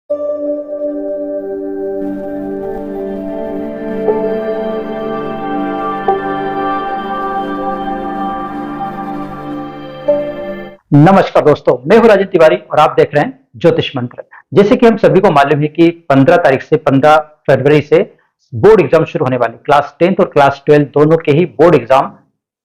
नमस्कार दोस्तों, मैं हूं राजन तिवारी और आप देख रहे हैं ज्योतिष मंत्र। जैसे कि हम सभी को मालूम है कि 15 तारीख से 15 फरवरी से बोर्ड एग्जाम शुरू होने वाले, क्लास 10th और क्लास 12 दोनों के ही बोर्ड एग्जाम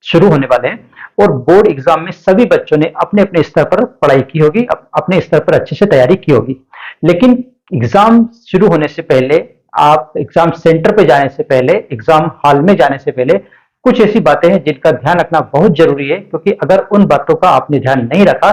शुरू होने वाले हैं। और बोर्ड एग्जाम में सभी बच्चों ने अपने अपने स्तर पर पढ़ाई की होगी, अपने स्तर पर अच्छे से तैयारी की होगी। लेकिन एग्जाम शुरू होने से पहले, आप एग्जाम सेंटर पे जाने से पहले, एग्जाम हॉल में जाने से पहले कुछ ऐसी बातें हैं जिनका ध्यान रखना बहुत जरूरी है, क्योंकि अगर उन बातों का आपने ध्यान नहीं रखा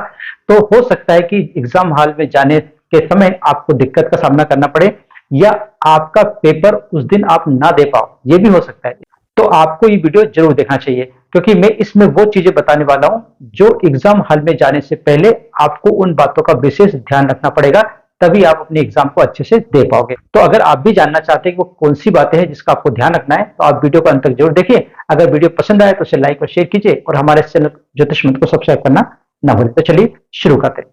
तो हो सकता है कि एग्जाम हॉल में जाने के समय आपको दिक्कत का सामना करना पड़े, या आपका पेपर उस दिन आप ना दे पाओ, ये भी हो सकता है। तो आपको ये वीडियो जरूर देखना चाहिए, क्योंकि मैं इसमें वो चीजें बताने वाला हूं जो एग्जाम हॉल में जाने से पहले आपको उन बातों का विशेष ध्यान रखना पड़ेगा, तभी आप अपने एग्जाम को अच्छे से दे पाओगे। तो अगर आप भी जानना चाहते हैं कि वो कौन सी बातें हैं जिसका आपको ध्यान रखना है, तो आप वीडियो को अंत तक जरूर देखिए। अगर वीडियो पसंद आए तो उसे लाइक और शेयर कीजिए और हमारे चैनल ज्योतिष मंत्र को सब्सक्राइब करना ना भूलें। तो चलिए शुरू करते हैं।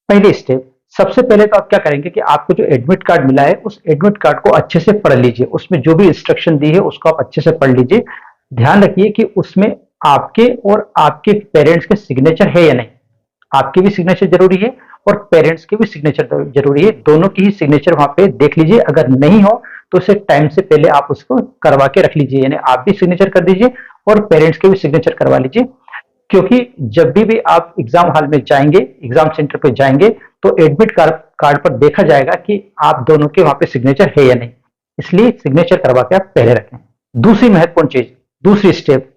पहले स्टेप, सबसे पहले तो आप क्या करेंगे कि आपको जो एडमिट कार्ड मिला है उस एडमिट कार्ड को अच्छे से पढ़ लीजिए। उसमें जो भी इंस्ट्रक्शन दी है उसको आप अच्छे से पढ़ लीजिए। ध्यान रखिए कि उसमें आपके और आपके पेरेंट्स के सिग्नेचर है या नहीं। आपकी भी सिग्नेचर जरूरी है और पेरेंट्स के भी सिग्नेचर जरूरी है, दोनों की ही सिग्नेचर वहां पे देख लीजिए। अगर नहीं हो तो उसे टाइम से पहले आप उसको करवा के रख लीजिए, यानी आप भी सिग्नेचर कर दीजिए और पेरेंट्स के भी सिग्नेचर करवा लीजिए। क्योंकि जब भी आप एग्जाम हॉल में जाएंगे, एग्जाम सेंटर पे जाएंगे, तो एडमिट कार्ड पर देखा जाएगा कि आप दोनों के वहां पे सिग्नेचर है या नहीं, इसलिए सिग्नेचर करवा के आप पहले रखें। दूसरी महत्वपूर्ण चीज, दूसरी स्टेप,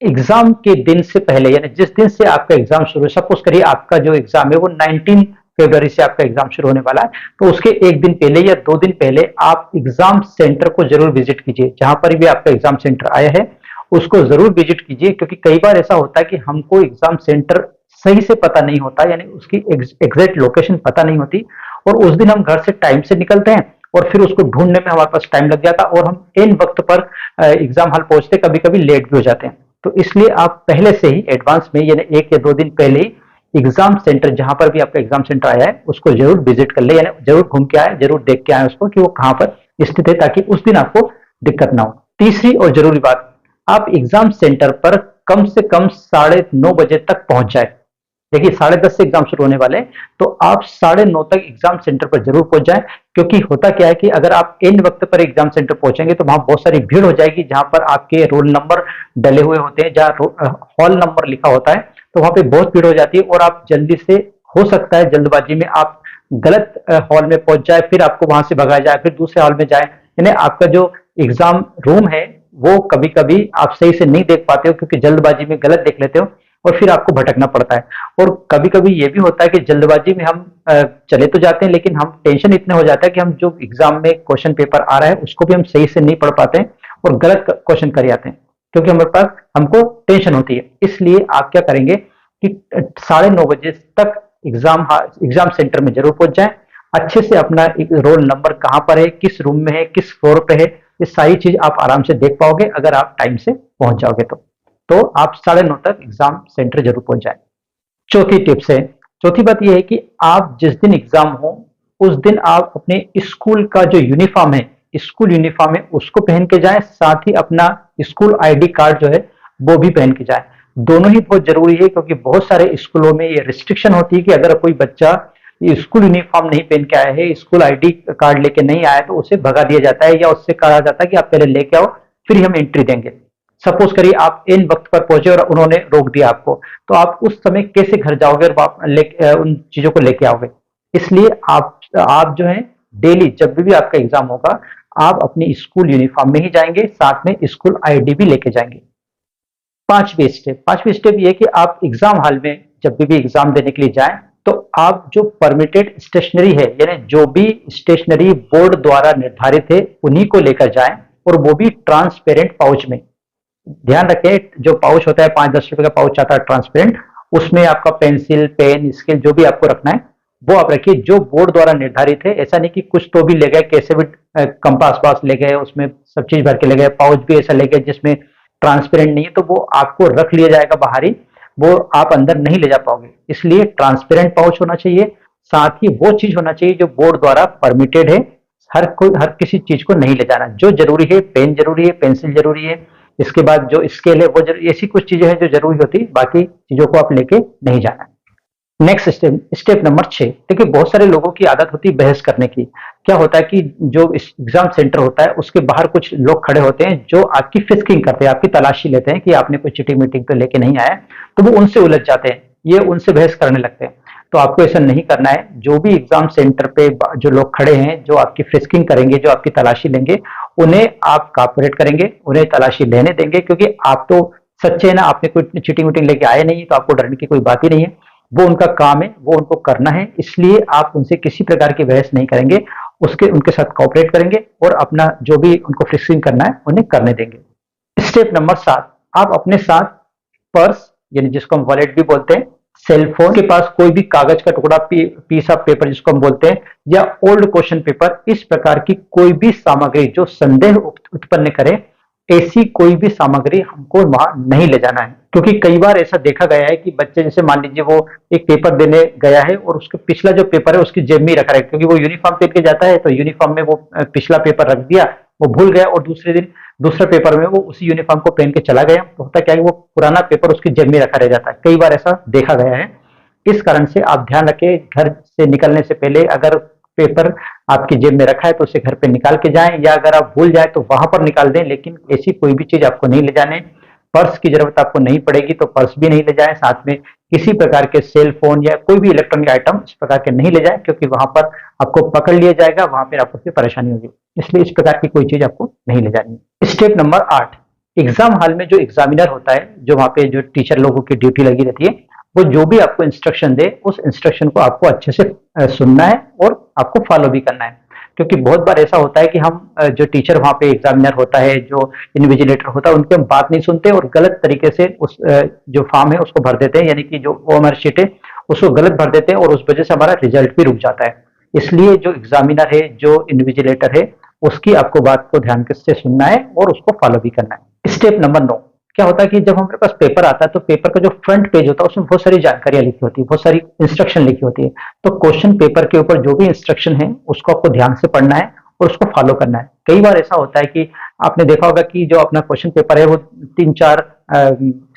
एग्जाम के दिन से पहले, यानी जिस दिन से आपका एग्जाम शुरू है, सपोज करिए आपका जो एग्जाम है वो 19 फरवरी से आपका एग्जाम शुरू होने वाला है, तो उसके एक दिन पहले या 2 दिन पहले आप एग्जाम सेंटर को जरूर विजिट कीजिए। जहां पर भी आपका एग्जाम सेंटर आया है उसको जरूर विजिट कीजिए, क्योंकि कई बार ऐसा होता है कि हमको एग्जाम सेंटर सही से पता नहीं होता, यानी उसकी एग्जैक्ट लोकेशन पता नहीं होती, और उस दिन हम घर से टाइम से निकलते हैं और फिर उसको ढूंढने में हमारे पास टाइम लग जाता है और हम इन वक्त पर एग्जाम हॉल पहुंचते कभी कभी लेट भी हो जाते हैं। तो इसलिए आप पहले से ही एडवांस में, यानी 1 या 2 दिन पहले ही एग्जाम सेंटर, जहां पर भी आपका एग्जाम सेंटर आया है उसको जरूर विजिट कर ले, यानी जरूर घूम के आए, जरूर देख के आए उसको कि वो कहां पर स्थित है, ताकि उस दिन आपको दिक्कत ना हो। तीसरी और जरूरी बात, आप एग्जाम सेंटर पर कम से कम 9:30 बजे तक पहुंच जाए। देखिए 10:30 से एग्जाम शुरू होने वाले हैं, तो आप 9:30 तक एग्जाम सेंटर पर जरूर पहुंच जाएं। क्योंकि होता क्या है कि अगर आप इन वक्त पर एग्जाम सेंटर पहुंचेंगे तो वहां बहुत सारी भीड़ हो जाएगी, जहां पर आपके रोल नंबर डले हुए होते हैं, जहां हॉल नंबर लिखा होता है, तो वहां पे बहुत भीड़ हो जाती है और आप जल्दी से, हो सकता है जल्दबाजी में आप गलत हॉल में पहुंच जाए, फिर आपको वहां से भगाया जाए, फिर दूसरे हॉल में जाए, यानी आपका जो एग्जाम रूम है वो कभी कभी आप सही से नहीं देख पाते हो, क्योंकि जल्दबाजी में गलत देख लेते हो और फिर आपको भटकना पड़ता है। और कभी कभी ये भी होता है कि जल्दबाजी में हम चले तो जाते हैं, लेकिन हम टेंशन इतने हो जाता है कि हम जो एग्जाम में क्वेश्चन पेपर आ रहा है उसको भी हम सही से नहीं पढ़ पाते हैं और गलत क्वेश्चन कर आते हैं, क्योंकि हमारे पास, हमको टेंशन होती है। इसलिए आप क्या करेंगे कि 9:30 बजे तक एग्जाम सेंटर में जरूर पहुंच जाएं। अच्छे से अपना रोल नंबर कहां पर है, किस रूम में है, किस फ्लोर पे है, ये सारी चीज आप आराम से देख पाओगे अगर आप टाइम से पहुंच जाओगे तो आप 9:30 तक एग्जाम सेंटर जरूर पहुंच जाए। चौथी टिप्स है, चौथी बात यह है कि आप जिस दिन एग्जाम हो उस दिन आप अपने स्कूल का जो यूनिफॉर्म है, स्कूल यूनिफॉर्म है, उसको पहन के जाएं, साथ ही अपना स्कूल आईडी कार्ड जो है वो भी पहन के जाएं। दोनों ही बहुत जरूरी है, क्योंकि बहुत सारे स्कूलों में ये रिस्ट्रिक्शन होती है कि अगर कोई बच्चा स्कूल यूनिफॉर्म नहीं पहन के आया है, स्कूल आईडी कार्ड लेके नहीं आया, तो उसे भगा दिया जाता है या उससे कहा जाता है कि आप पहले लेके आओ फिर हम एंट्री देंगे। सपोज करिए आप इन वक्त पर पहुंचे और उन्होंने रोक दिया आपको, तो आप उस समय कैसे घर जाओगे और उन चीजों को लेके आओगे। इसलिए आप जो है डेली जब भी आपका एग्जाम होगा आप अपनी स्कूल यूनिफॉर्म में ही जाएंगे, साथ में स्कूल आईडी भी लेके जाएंगे। पांचवी स्टेप ये कि आप एग्जाम हॉल में जब भी एग्जाम देने के लिए जाएं तो आप जो परमिटेड स्टेशनरी है, यानी जो भी स्टेशनरी बोर्ड द्वारा निर्धारित है उन्हीं को लेकर जाएं, और वो भी ट्रांसपेरेंट पाउच में। ध्यान रखें, जो पाउच होता है 5-10 रुपए का पाउच आता है ट्रांसपेरेंट, उसमें आपका पेंसिल, पेन, स्केल जो भी आपको रखना है वो आप रखिए, जो बोर्ड द्वारा निर्धारित है। ऐसा नहीं कि कुछ तो भी ले गए, कैसे भी कंपास पास ले गए, उसमें सब चीज भर के ले गए, पाउच भी ऐसा ले गए जिसमें ट्रांसपेरेंट नहीं है, तो वो आपको रख लिया जाएगा बाहर ही, वो आप अंदर नहीं ले जा पाओगे। इसलिए ट्रांसपेरेंट पाउच होना चाहिए, साथ ही वो चीज होना चाहिए जो बोर्ड द्वारा परमिटेड है। हर किसी चीज को नहीं ले जाना। जो जरूरी है, पेन जरूरी है, पेंसिल जरूरी है, इसके बाद जो स्केल है वो जरूरी, ऐसी कुछ चीजें हैं जो जरूरी होती है, बाकी चीजों को आप लेके नहीं जाना। Next step number 6। देखिए बहुत सारे लोगों की आदत होती है बहस करने की। क्या होता है कि जो एग्जाम सेंटर होता है उसके बाहर कुछ लोग खड़े होते हैं जो आपकी फिस्किंग करते हैं, आपकी तलाशी लेते हैं कि आपने कोई चिटिंग मीटिंग तो लेके नहीं आया, तो वो उनसे उलझ जाते हैं, ये उनसे बहस करने लगते हैं। तो आपको ऐसा नहीं करना है। जो भी एग्जाम सेंटर पे जो लोग खड़े हैं, जो आपकी फिस्किंग करेंगे, जो आपकी तलाशी लेंगे, उन्हें आप कॉपरेट करेंगे, उन्हें तलाशी लेने देंगे, क्योंकि आप तो सच्चे है ना, आपने कोई चिटिंग मीटिंग लेके आए नहीं, तो आपको डरने की कोई बात ही नहीं है। वो उनका काम है, वो उनको करना है, इसलिए आप उनसे किसी प्रकार की बहस नहीं करेंगे, उसके उनके साथ कॉपरेट करेंगे और अपना जो भी उनको फिक्सिंग करना है उन्हें करने देंगे। Step number 7। आप अपने साथ पर्स, यानी जिसको हम वॉलेट भी बोलते हैं, सेल फोन के पास कोई भी कागज का टुकड़ा, पीस ऑफ पेपर जिसको हम बोलते हैं, या ओल्ड क्वेश्चन पेपर, इस प्रकार की कोई भी सामग्री जो संदेह उत्पन्न करे, ऐसी कोई भी सामग्री हमको वहां नहीं ले जाना है। क्योंकि कई बार ऐसा देखा गया है कि बच्चे, जैसे मान लीजिए वो एक पेपर देने गया है और उसका पिछला जो पेपर है उसकी जेब में ही रखा है, क्योंकि वो यूनिफॉर्म पहन के जाता है, तो यूनिफॉर्म में वो पिछला पेपर रख दिया, वो भूल गया और दूसरे दिन दूसरा पेपर में वो उसी यूनिफॉर्म को पहन के चला गया, तो होता क्या है वो पुराना पेपर उसकी जेब में रखा रह जाता है। कई बार ऐसा देखा गया है। इस कारण से आप ध्यान रखें, घर से निकलने से पहले अगर पेपर आपकी जेब में रखा है तो उसे घर पे निकाल के जाएं, या अगर आप भूल जाए तो वहां पर निकाल दें, लेकिन ऐसी कोई भी चीज आपको नहीं ले जाने। पर्स की जरूरत आपको नहीं पड़ेगी तो पर्स भी नहीं ले जाएं, साथ में किसी प्रकार के सेल फोन या कोई भी इलेक्ट्रॉनिक आइटम इस प्रकार के नहीं ले जाएं, क्योंकि वहां पर आपको पकड़ लिया जाएगा, वहां पर आपको फिर परेशानी होगी। इसलिए इस प्रकार की कोई चीज आपको नहीं ले जानी। Step number 8। एग्जाम हॉल में जो एग्जामिनर होता है, जो वहां पे जो टीचर लोगों की ड्यूटी लगी रहती है, वो जो भी आपको इंस्ट्रक्शन दे, उस इंस्ट्रक्शन को आपको अच्छे से सुनना है और आपको फॉलो भी करना है। क्योंकि बहुत बार ऐसा होता है कि हम जो टीचर वहां पे एग्जामिनर होता है, जो इन्विजिलेटर होता है, उनकी हम बात नहीं सुनते और गलत तरीके से उस जो फॉर्म है उसको भर देते हैं, यानी कि जो ओएमआर शीट है उसको गलत भर देते हैं, और उस वजह से हमारा रिजल्ट भी रुक जाता है। इसलिए जो एग्जामिनर है, जो इन्विजिलेटर है, उसकी आपको बात को ध्यान से सुनना है और उसको फॉलो भी करना है। Step number 9। क्या होता है कि जब हमारे पास पेपर आता है तो पेपर का जो फ्रंट पेज होता है उसमें बहुत सारी जानकारियां लिखी होती है, बहुत सारी इंस्ट्रक्शन लिखी होती है। तो क्वेश्चन पेपर के ऊपर जो भी इंस्ट्रक्शन है उसको आपको ध्यान से पढ़ना है और उसको फॉलो करना है। कई बार ऐसा होता है कि आपने देखा होगा कि जो अपना क्वेश्चन पेपर है वो 3-4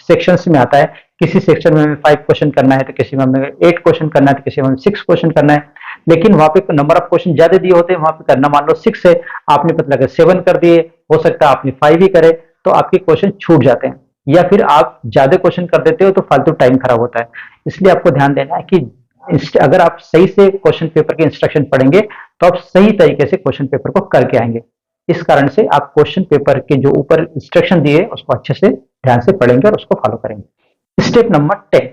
सेक्शंस में आता है। किसी सेक्शन में 5 क्वेश्चन करना है, तो किसी में 8 क्वेश्चन करना है, तो किसी में 6 क्वेश्चन करना है। लेकिन वहां पे नंबर ऑफ क्वेश्चन ज्यादा दिए होते हैं, वहां पे करना मान लो 6 है, आपने पता लगा 7 कर दिए, हो सकता है आपने 5 ही करे, तो आपके क्वेश्चन छूट जाते हैं, या फिर आप ज्यादा क्वेश्चन कर देते हो तो फालतू टाइम खराब होता है। इसलिए आपको ध्यान देना है कि अगर आप सही से क्वेश्चन पेपर के इंस्ट्रक्शन पढ़ेंगे तो आप सही तरीके से क्वेश्चन पेपर को करके आएंगे। इस कारण से आप क्वेश्चन पेपर के जो ऊपर इंस्ट्रक्शन दिए उसको अच्छे से ध्यान से पढ़ेंगे और उसको फॉलो करेंगे। Step number 10।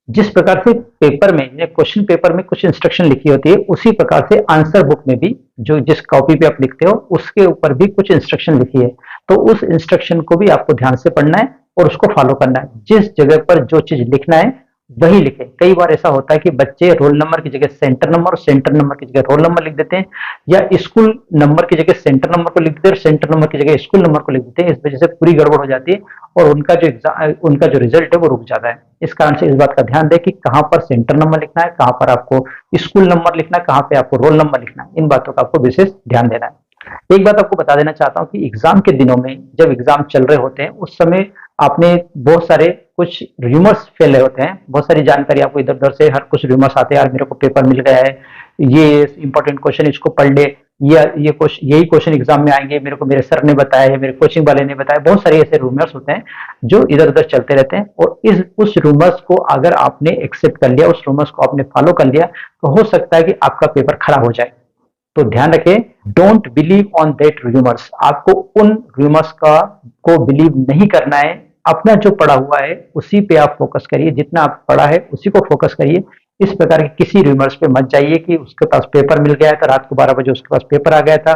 जिस प्रकार से पेपर में, क्वेश्चन पेपर में कुछ इंस्ट्रक्शन लिखी होती है, उसी प्रकार से आंसर बुक में भी जो जिस कॉपी पे आप लिखते हो उसके ऊपर भी कुछ इंस्ट्रक्शन लिखी है, तो उस इंस्ट्रक्शन को भी आपको ध्यान से पढ़ना है और उसको फॉलो करना है। जिस जगह पर जो चीज लिखना है वही लिखे। कई बार ऐसा होता है कि बच्चे रोल नंबर की जगह सेंटर नंबर और सेंटर नंबर की जगह रोल नंबर लिख देते हैं, या स्कूल नंबर की जगह सेंटर नंबर को लिख देते हैं और सेंटर नंबर की जगह स्कूल नंबर को लिख देते हैं। इस वजह से पूरी गड़बड़ हो जाती है और उनका जो रिजल्ट है वो रुक जाता है। इस कारण से इस बात का ध्यान दें कि कहां पर सेंटर नंबर लिखना है, कहां पर आपको स्कूल नंबर लिखना है, कहां पे आपको रोल नंबर लिखना है। इन बातों का आपको विशेष ध्यान देना है। एक बात आपको बता देना चाहता हूं कि एग्जाम के दिनों में, जब एग्जाम चल रहे होते हैं, उस समय आपने बहुत सारे कुछ रूमर्स फैले होते हैं, बहुत सारी जानकारी आपको इधर उधर से हर कुछ रूमर्स आते हैं, यार मेरे को पेपर मिल गया है, ये इंपॉर्टेंट क्वेश्चन, इसको पढ़ ले, या ये क्वेश्चन, यही क्वेश्चन एग्जाम में आएंगे, मेरे को मेरे सर ने बताया है, मेरे कोचिंग वाले ने बताया। बहुत सारे ऐसे रूमर्स होते हैं जो इधर उधर चलते रहते हैं, और उस रूमर्स को अगर आपने एक्सेप्ट कर लिया, उस रूमर्स को आपने फॉलो कर लिया, तो हो सकता है कि आपका पेपर खराब हो जाए। तो ध्यान रखें, don't believe on that rumours. आपको उन रूमर्स को बिलीव नहीं करना है। अपना जो पढ़ा हुआ है उसी पे आप फोकस करिए, जितना आप पढ़ा है उसी को फोकस करिए। इस प्रकार के किसी रूमर्स पे मत जाइए कि उसके पास पेपर मिल गया था, रात को 12 बजे उसके पास पेपर आ गया था,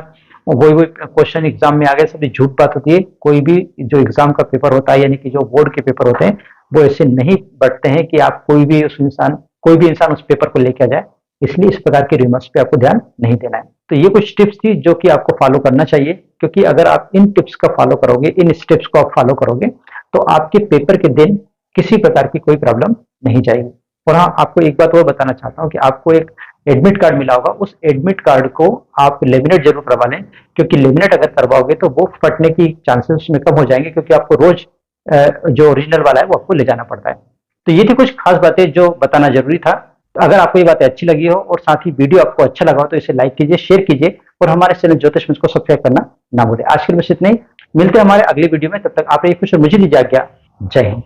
वही क्वेश्चन एग्जाम में आ गए। सब झूठ बात होती है। कोई भी जो एग्जाम का पेपर होता है, यानी कि जो बोर्ड के पेपर होते हैं, वो ऐसे नहीं बढ़ते हैं कि आप कोई भी इंसान उस पेपर को लेके आ जाए। इसलिए इस प्रकार के रूमर्स पे आपको ध्यान नहीं देना है। तो ये कुछ टिप्स थी जो कि आपको फॉलो करना चाहिए, क्योंकि अगर आप इन टिप्स का फॉलो करोगे, इन स्टेप्स को आप फॉलो करोगे, तो आपके पेपर के दिन किसी प्रकार की कोई प्रॉब्लम नहीं जाएगी। और हाँ, आपको एक बात और बताना चाहता हूँ कि आपको एक एडमिट कार्ड मिला होगा, उस एडमिट कार्ड को आप लेमिनेट जरूर करवा लें, क्योंकि लेमिनेट अगर करवाओगे तो वो फटने की चांसेस उसमें कम हो जाएंगे, क्योंकि आपको रोज जो ओरिजिनल वाला है वो आपको ले जाना पड़ता है। तो ये थी कुछ खास बातें जो बताना जरूरी था। तो अगर आपको ये बातें अच्छी लगी हो और साथ ही वीडियो आपको अच्छा लगा हो तो इसे लाइक कीजिए, शेयर कीजिए और हमारे चैनल ज्योतिष मित्र को सब्सक्राइब करना ना भूलें। आज के लिए बस इतना ही, मिलते हैं हमारे अगली वीडियो में, तब तक आप रहिए खुश और मुझे दीजिए आज्ञा। जय हिंद।